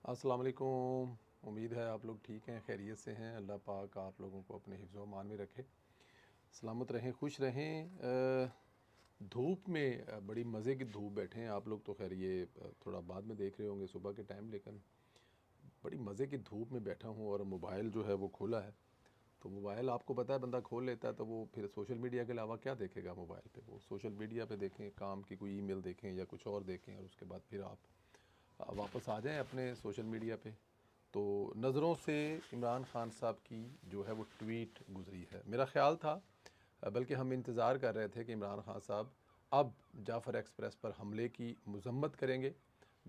अस्सलाम वालेकुम। उम्मीद है आप लोग ठीक हैं, खैरियत से हैं। अल्लाह पाक आप लोगों को अपने हिफ्ज़ व अमान में रखे, सलामत रहें, खुश रहें। धूप में बड़ी मज़े की धूप बैठे हैं आप लोग तो खैर ये थोड़ा बाद में देख रहे होंगे सुबह के टाइम, लेकिन बड़ी मज़े की धूप में बैठा हूँ और मोबाइल जो है वो खोला है। तो मोबाइल आपको पता है बंदा खोल लेता है तो वो फिर सोशल मीडिया के अलावा क्या देखेगा मोबाइल पे। वो सोशल मीडिया पे देखें, काम की कोई ईमेल देखें या कुछ और देखें, और उसके बाद फिर आप वापस आ जाएं अपने सोशल मीडिया पे। तो नज़रों से इमरान खान साहब की जो है वो ट्वीट गुजरी है। मेरा ख़्याल था, बल्कि हम इंतज़ार कर रहे थे कि इमरान खान साहब अब जाफ़र एक्सप्रेस पर हमले की मज़म्मत करेंगे,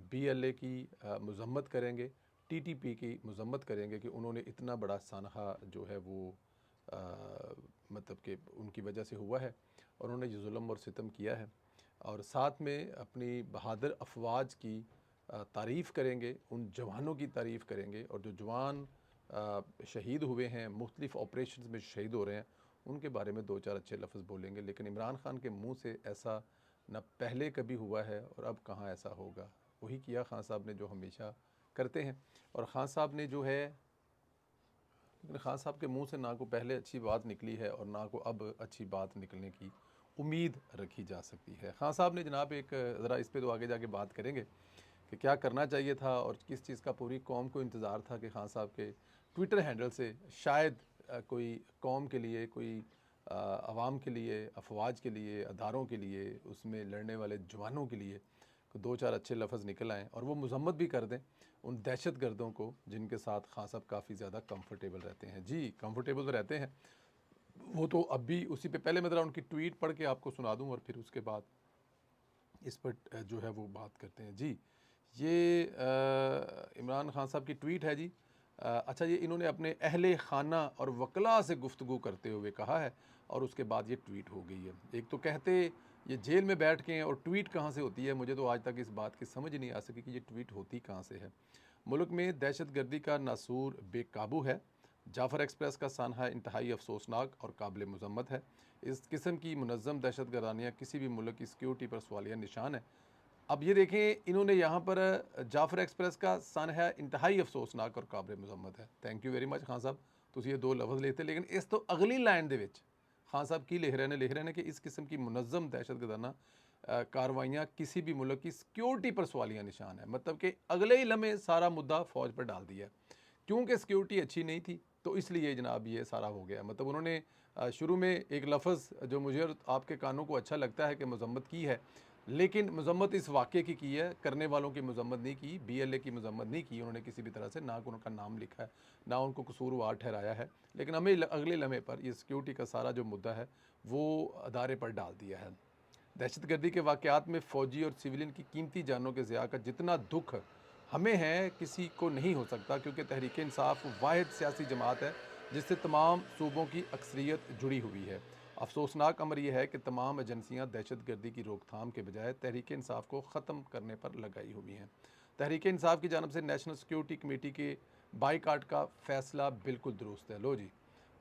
बीएलए की मज़म्मत करेंगे, टीटीपी की मज़म्मत करेंगे कि उन्होंने इतना बड़ा सानहा जो है वो आ, मतलब कि उनकी वजह से हुआ है और उन्होंने ये जुल्म और सितम किया है। और साथ में अपनी बहादुर अफवाज की तारीफ़ करेंगे, उन जवानों की तारीफ़ करेंगे, और जो जवान शहीद हुए हैं, मुख्तलिफ़ ऑपरेशन में शहीद हो रहे हैं, उनके बारे में दो चार अच्छे लफ्ज़ बोलेंगे। लेकिन इमरान खान के मुंह से ऐसा न पहले कभी हुआ है और अब कहाँ ऐसा होगा। वही किया खान साहब ने जो हमेशा करते हैं। और खान साहब ने जो है, लेकिन खान साहब के मुंह से ना को पहले अच्छी बात निकली है और ना को अब अच्छी बात निकलने की उम्मीद रखी जा सकती है। खान साहब ने जनाब एक ज़रा इस पे तो आगे जाके बात करेंगे कि क्या करना चाहिए था और किस चीज़ का पूरी कौम को इंतज़ार था कि खान साहब के ट्विटर हैंडल से शायद कोई कौम के लिए, कोई आवाम के लिए, अफवाज के लिए, अदारों के लिए, उसमें लड़ने वाले जवानों के लिए दो चार अच्छे लफ्ज़ निकल आएँ और वो मजम्मत भी कर दें उन दहशत गर्दों को जिनके साथ खान साहब काफ़ी ज़्यादा कंफर्टेबल रहते हैं। जी, कंफर्टेबल तो रहते हैं वो तो अब भी। उसी पे पहले मैं ज़रा उनकी ट्वीट पढ़ के आपको सुना दूँ और फिर उसके बाद इस पर जो है वो बात करते हैं। जी, ये इमरान खान साहब की ट्वीट है जी। अच्छा, ये इन्होंने अपने अहले खाना और वकला से गुफ्तगू करते हुए कहा है और उसके बाद ये ट्वीट हो गई है। एक तो कहते ये जेल में बैठ के हैं और ट्वीट कहाँ से होती है, मुझे तो आज तक इस बात की समझ नहीं आ सकी कि ये ट्वीट होती कहाँ से है। मुल्क में दहशत गर्दी का नासूर बेकाबू है। जाफ़र एक्सप्रेस का सानहा इंतहाई अफसोसनाक और काबिल मजम्मत है। इस किस्म की मुनज़्ज़म दहशत गर्दानियाँ किसी भी मुल्क की सिक्योरिटी पर सवालिया निशान है। अब ये देखें, इन्होंने यहाँ पर जाफ़र एक्सप्रेस का सानहा इंतहाई अफसोसनाक और काबिल मजम्मत है। Thank you very much Khan साहब, तुम ये दो लफ्ज़ लेते, लेकिन इस तो अगली लाइन दे विच खान साहब की लिख रहे हैं कि इस किस्म की मुनज़्ज़म दहशत गर्दाना कार्रवाइयाँ किसी भी मुल्क की सिक्योरिटी पर सवालिया निशान है। मतलब कि अगले ही लम्हे सारा मुद्दा फ़ौज पर डाल दिया, क्योंकि सिक्योरिटी अच्छी नहीं थी तो इसलिए जनाब ये सारा हो गया। मतलब उन्होंने शुरू में एक लफ्ज़ जो मुझे और आपके कानों को अच्छा लगता है कि मजम्मत की है, लेकिन मजम्मत इस वाक़े की है, करने वालों की मजम्मत नहीं की, बीएलए की मजम्मत नहीं की उन्होंने किसी भी तरह से। ना उनका नाम लिखा है, ना उनको कसूरवार ठहराया है, लेकिन हमें अगले लम्हे पर ये सिक्योरिटी का सारा जो मुद्दा है वो अदारे पर डाल दिया है। दहशतगर्दी के वाक़यात में फ़ौजी और सिविलियन की कीमती जानों के ज़िया का जितना दुख हमें है किसी को नहीं हो सकता, क्योंकि तहरीक इंसाफ वाहिद सियासी जमात है जिससे तमाम सूबों की अक्सरियत जुड़ी हुई है। अफसोसनाक अमर यह है कि तमाम एजेंसियाँ दहशत गर्दी की रोकथाम के बजाय तहरीक इंसाफ को ख़त्म करने पर लगाई हुई हैं। तहरीक इंसाफ की जानब से नेशनल सिक्योरिटी कमेटी के बाईकाट का फ़ैसला बिल्कुल दुरुस्त है। लो जी,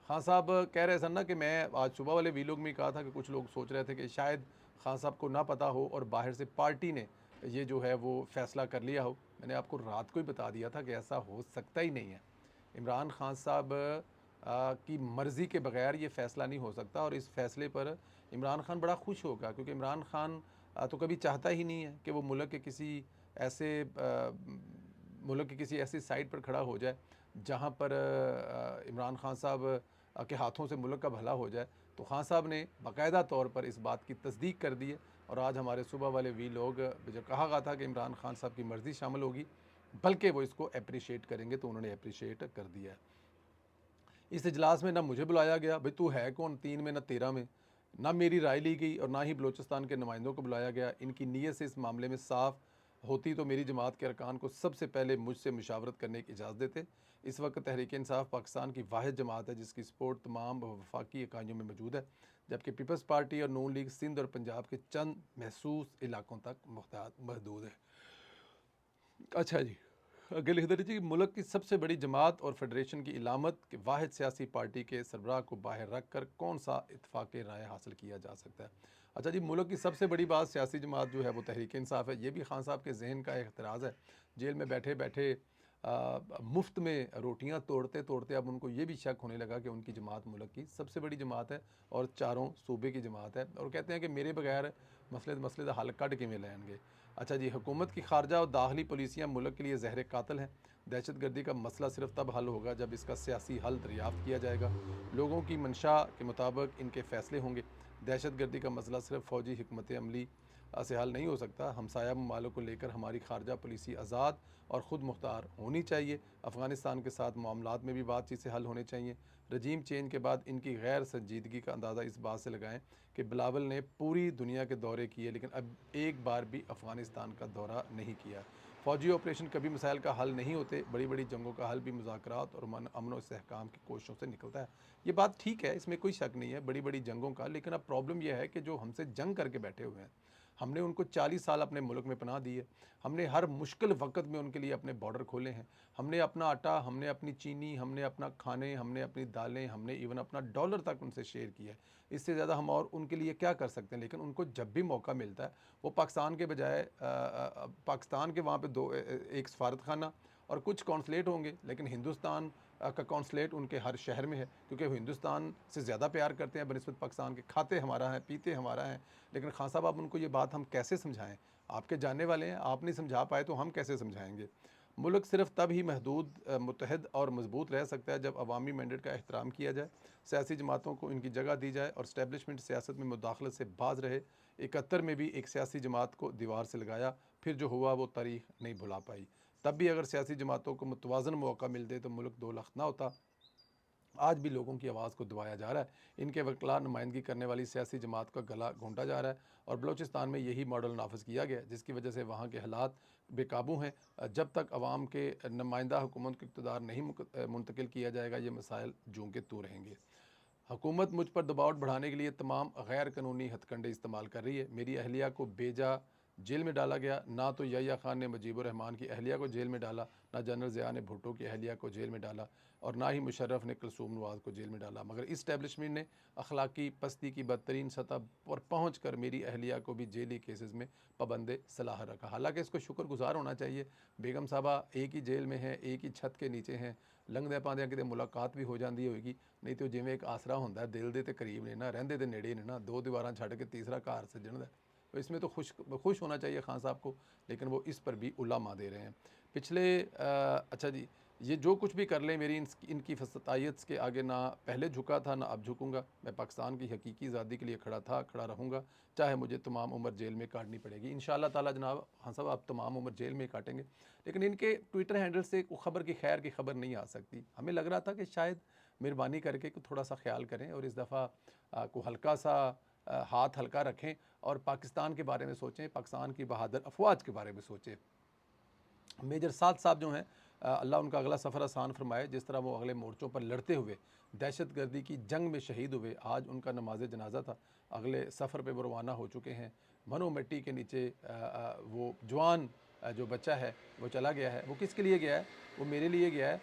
खान साहब कह रहे सन ना कि मैं आज सुबह वाले वीलॉग में कहा था कि कुछ लोग सोच रहे थे कि शायद खान साहब को ना पता हो और बाहर से पार्टी ने ये जो है वो फ़ैसला कर लिया हो। मैंने आपको रात को ही बता दिया था कि ऐसा हो सकता ही नहीं है। इमरान खान साहब की मर्ज़ी के बगैर ये फ़ैसला नहीं हो सकता, और इस फ़ैसले पर इमरान खान बड़ा खुश होगा, क्योंकि इमरान खान तो कभी चाहता ही नहीं है कि वो मुल्क के किसी ऐसे मुल्क की किसी ऐसी साइड पर खड़ा हो जाए जहाँ पर इमरान खान साहब के हाथों से मुल्क का भला हो जाए। तो खान साहब ने बाकायदा तौर पर इस बात की तस्दीक कर दी है, और आज हमारे सुबह वाले वी लोग जो कहा गया था कि इमरान खान साहब की मर्ज़ी शामिल होगी, बल्कि वो इसको अप्रिशिएट करेंगे, तो उन्होंने अप्रिशिएट कर दिया है। इस इजलास में ना मुझे बुलाया गया, भाई तू है कौन, 3 में ना 13 में, ना मेरी राय ली गई और ना ही बलोचिस्तान के नुमाइंदों को बुलाया गया। इनकी नीयत से इस मामले में साफ़ होती तो मेरी जमात के अरकान को सबसे पहले मुझसे मुशावरत करने की इजाज़त देते। इस वक्त तहरीक इंसाफ पाकिस्तान की वाहिद जमात है जिसकी सपोर्ट तमाम वफाकी इकाइयों में मौजूद है, जबकि पीपल्स पार्टी और नून लीग सिंध और पंजाब के चंद महसूस इलाकों तक महदूद है। अच्छा जी, आगे लिख दे जी, मुल्क की सबसे बड़ी जमात और फेडरेशन की इलामत कि वाहिद सियासी पार्टी के सरबराह को बाहर रख कर कौन सा इत्फाक राय हासिल किया जा सकता है। अच्छा जी, मुल्क की सबसे बड़ी बात सियासी जमात जो है वो तहरीक इंसाफ है। ये भी खान साहब के जहन का एतराज़ है। जेल में बैठे बैठे मुफ्त में रोटियां तोड़ते तोड़ते अब उनको ये भी शक होने लगा कि उनकी जमात मुल्क की सबसे बड़ी जमात है और चारों सूबे की जमात है, और कहते हैं कि मेरे बगैर मसले का हल कट किमें लैनगे। अच्छा जी, हुकूमत की खारजा और दाखिली पुलिसियाँ मुल्क के लिए जहर कातल हैं। दहशत गर्दी का मसला सिर्फ तब हल होगा जब इसका सियासी हल दरियाफ्त किया जाएगा, लोगों की मंशा के मुताबिक इनके फैसले होंगे। दहशत गर्दी का मसला सिर्फ फ़ौजी हिकमत अमली से हल नहीं हो सकता। हमसाया ममालिक को लेकर हमारी खारजा पॉलिसी आज़ाद और ख़ुद मुख्तार होनी चाहिए। अफ़गानिस्तान के साथ मामलात में भी बातचीत से हल होने चाहिए। रजीम चेंज के बाद इनकी गैर संजीदगी का अंदाज़ा इस बात से लगाएं कि बिलावल ने पूरी दुनिया के दौरे किए लेकिन अब एक बार भी अफ़गानिस्तान का दौरा नहीं किया। फ़ौजी ऑपरेशन कभी मसाइल का हल नहीं होते, बड़ी बड़ी जंगों का हल भी मुज़ाकरात और अमन और इस्तेहकाम की कोशिशों से निकलता है। ये बात ठीक है, इसमें कोई शक नहीं है बड़ी बड़ी जंगों का, लेकिन अब प्रॉब्लम यह है कि जो हमसे जंग करके बैठे हुए हैं, हमने उनको 40 साल अपने मुल्क में पनाह दी है, हमने हर मुश्किल वक्त में उनके लिए अपने बॉर्डर खोले हैं, हमने अपना आटा, हमने अपनी चीनी, हमने अपना खाने, हमने अपनी दालें, हमने इवन अपना डॉलर तक उनसे शेयर किया है। इससे ज़्यादा हम और उनके लिए क्या कर सकते हैं। लेकिन उनको जब भी मौका मिलता है वो पाकिस्तान के बजाय पाकिस्तान के वहाँ पे एक सफारत खाना और कुछ कौंसलेट होंगे, लेकिन हिंदुस्तान का कौंसलेट उनके हर शहर में है, क्योंकि वो हिंदुस्तान से ज़्यादा प्यार करते हैं बनिस्बत पाकिस्तान के। खाते हमारा है, पीते हमारा है। लेकिन खान साहब, आप उनको ये बात हम कैसे समझाएं? आपके जानने वाले हैं, आप नहीं समझा पाए तो हम कैसे समझाएंगे? मुल्क सिर्फ तब ही महदूद, मुतहद और मजबूत रह सकता है जब अवामी मैंडेट का एहतराम किया जाए, सियासी जमातों को इनकी जगह दी जाए और इस्टेबलिशमेंट सियासत में मुदाखलत से बाज रहे। 71 में भी एक सियासी जमात को दीवार से लगाया, फिर जो हुआ वो तारीख नहीं भुला पाई। तब भी अगर सियासी जमातों को मुतवाज़न मौका मिलते तो मुल्क दो लख्त ना होता। आज भी लोगों की आवाज़ को दबाया जा रहा है, इनके वकला नुमाइंदगी करने वाली सियासी जमात का गला घोंटा जा रहा है, और बलूचिस्तान में यही मॉडल नाफिज किया गया जिसकी वजह से वहाँ के हालात बेकाबू हैं। जब तक अवाम के नुमाइंदा हुकूमत को इक़्तिदार नहीं मुंतकिल किया जाएगा, ये मसाइल जूं के तू रहेंगे। हुकूमत मुझ पर दबाव बढ़ाने के लिए तमाम गैर कानूनी हथकंडे इस्तेमाल कर रही है। मेरी अहलिया को बेजा जेल में डाला गया, ना तो यहिया खान ने मुजीबुर रहमान की अहलिया को जेल में डाला, ना जनरल ज़िया ने भुट्टो की अहलिया को जेल में डाला, और ना ही मुशर्रफ ने कुलसूम नवाज़ को जेल में डाला। मगर इस्टेब्लिशमेंट ने अखलाकी पस्ती की बदतरीन सतह पर पहुँच कर मेरी अहलिया को भी जेली केसेस में पाबंद सलाह रखा। हालांकि इसको शुक्रगुजार होना चाहिए, बेगम साहबा एक ही जेल में हैं, एक ही छत के नीचे हैं, लंघदे पांदे किते मुलाकात भी हो जाती होगी, नहीं तो जिमें एक आसरा होंदा दिल दे ते करीब ने ना, रहंदे ते नेड़े ने ना, दो दीवारां छड़ के तीसरा घर सजण दा। तो इसमें तो खुश होना चाहिए खान साहब को, लेकिन वो इस पर भी उलामा दे रहे हैं। पिछले अच्छा जी, ये जो कुछ भी कर लें, मेरी इनकी फसतायत के आगे ना पहले झुका था ना अब झुकूंगा। मैं पाकिस्तान की हकीकी आज़ादी के लिए खड़ा था, खड़ा रहूँगा, चाहे मुझे तमाम उम्र जेल में काटनी पड़ेगी। इंशाअल्लाह ताला जनाब हाँ साहब, आप तमाम उम्र जेल में काटेंगे, लेकिन इनके ट्विटर हैंडल से खबर की खैर की खबर नहीं आ सकती। हमें लग रहा था कि शायद मेहरबानी करके को थोड़ा सा ख्याल करें और इस दफ़ा को हल्का सा हाथ हल्का रखें और पाकिस्तान के बारे में सोचें, पाकिस्तान की बहादुर अफवाज के बारे में सोचें। मेजर साद साहब जो हैं, अल्लाह उनका अगला सफ़र आसान फरमाए। जिस तरह वो अगले मोर्चों पर लड़ते हुए दहशत गर्दी की जंग में शहीद हुए, आज उनका नमाज जनाजा था, अगले सफ़र पर वो रवाना हो चुके हैं। मनो मिट्टी के नीचे वो जवान जो बच्चा है वो चला गया है। वो किसके लिए गया है? वो मेरे लिए गया है,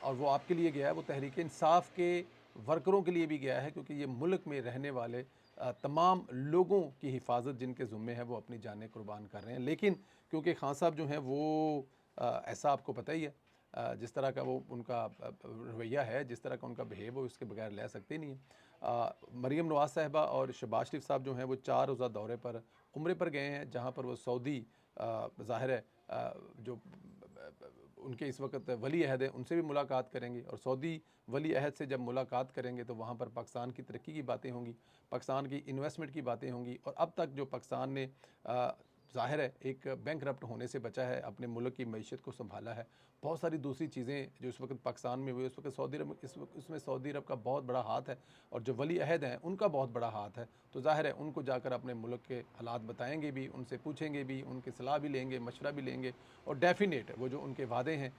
और वो आपके लिए गया है, वो तहरीक इंसाफ के वर्करों के लिए भी गया है, क्योंकि ये मुल्क में रहने वाले तमाम लोगों की हिफाजत जिनके ज़ुम्मे है वो अपनी जानें कुर्बान कर रहे हैं। लेकिन क्योंकि खान साहब जो हैं वो ऐसा आपको पता ही है, जिस तरह का वो उनका रवैया है, जिस तरह का उनका बिहेव हो, उसके बगैर ले सकते नहीं हैं। मरीम नवाज़ साहिबा और शहबाज शरीफ साहब जो हैं वो 4 रोज़ा दौरे पर उम्रे पर गए हैं, जहाँ पर वो सऊदी ज़ाहिर है जो उनके इस वक्त वली अहद है उनसे भी मुलाकात करेंगे, और सऊदी वली अहद से जब मुलाकात करेंगे तो वहाँ पर पाकिस्तान की तरक्की की बातें होंगी, पाकिस्तान की इन्वेस्टमेंट की बातें होंगी। और अब तक जो पाकिस्तान ने ज़ाहिर है एक बैंकरप्ट होने से बचा है, अपने मुल्क की मईशत को संभाला है, बहुत सारी दूसरी चीज़ें जो इस वक्त पाकिस्तान में हुई, उस वक्त सऊदी अरब इसमें सऊदी अरब का बहुत बड़ा हाथ है, और जो वली अहद हैं उनका बहुत बड़ा हाथ है। तो ज़ाहिर है उनको जाकर अपने मुल्क के हालात बताएंगे भी, उनसे पूछेंगे भी, उनकी सलाह भी लेंगे, मशवरा भी लेंगे, और डेफिनेट वो जो उनके वादे हैं,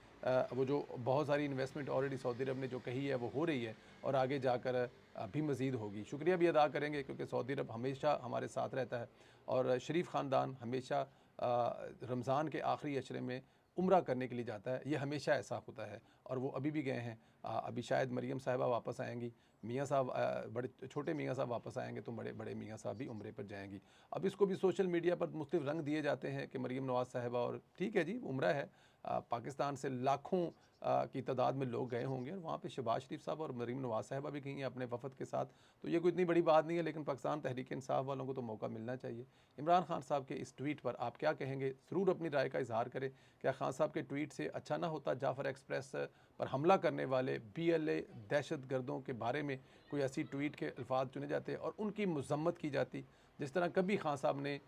वो जो बहुत सारी इन्वेस्टमेंट ऑलरेडी सऊदी अरब ने जो कही है वो हो रही है, और आगे जाकर भी मज़ीद होगी। शुक्रिया भी अदा करेंगे, क्योंकि सऊदी अरब हमेशा हमारे साथ रहता है, और शरीफ ख़ानदान हमेशा रमज़ान के आखिरी अशरे में उम्रा करने के लिए जाता है। ये हमेशा ऐसा होता है, और वो अभी भी गए हैं। अभी शायद मरीम साहिबा वापस आएंगी, मियाँ साहब बड़े छोटे मियाँ साहब वापस आएंगे, तो बड़े बड़े मियाँ साहब भी उम्रे पर जाएंगी। अब इसको भी सोशल मीडिया पर मुख्तलिफ रंग दिए जाते हैं कि मरीम नवाज़ साहिबा, और ठीक है जी उम्रा है, पाकिस्तान से लाखों की तादाद में लोग गए होंगे और वहाँ पे शहबाज शरीफ साहब और मरीम नवाज साहिबा भी गई हैं अपने वफद के साथ। तो ये कोई इतनी बड़ी बात नहीं है, लेकिन पाकिस्तान तहरीक इंसाफ वालों को तो मौका मिलना चाहिए। इमरान खान साहब के इस ट्वीट पर आप क्या कहेंगे? ज़रूर अपनी राय का इजहार करें। क्या खान साहब के ट्वीट से अच्छा ना होता जाफ़र एक्सप्रेस पर हमला करने वाले BLA दहशत गर्दों के बारे में कोई ऐसी ट्वीट के अल्फाज चुने जाते और उनकी मजम्मत की जाती, जिस तरह कभी खान साहब ने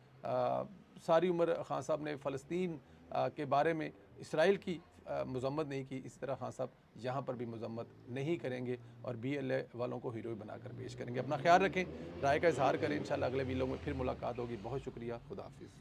सारी उम्र खान साहब ने फ़लस्तीन के बारे में इसराइल की मजम्मत नहीं की, इस तरह खान साहब यहाँ पर भी मजम्मत नहीं करेंगे और BLA वालों को हीरो बनाकर पेश करेंगे। अपना ख्याल रखें, राय का इजहार करें। इंशाल्लाह अगले वीडियो में फिर मुलाकात होगी। बहुत शुक्रिया, खुदा हाफिज़।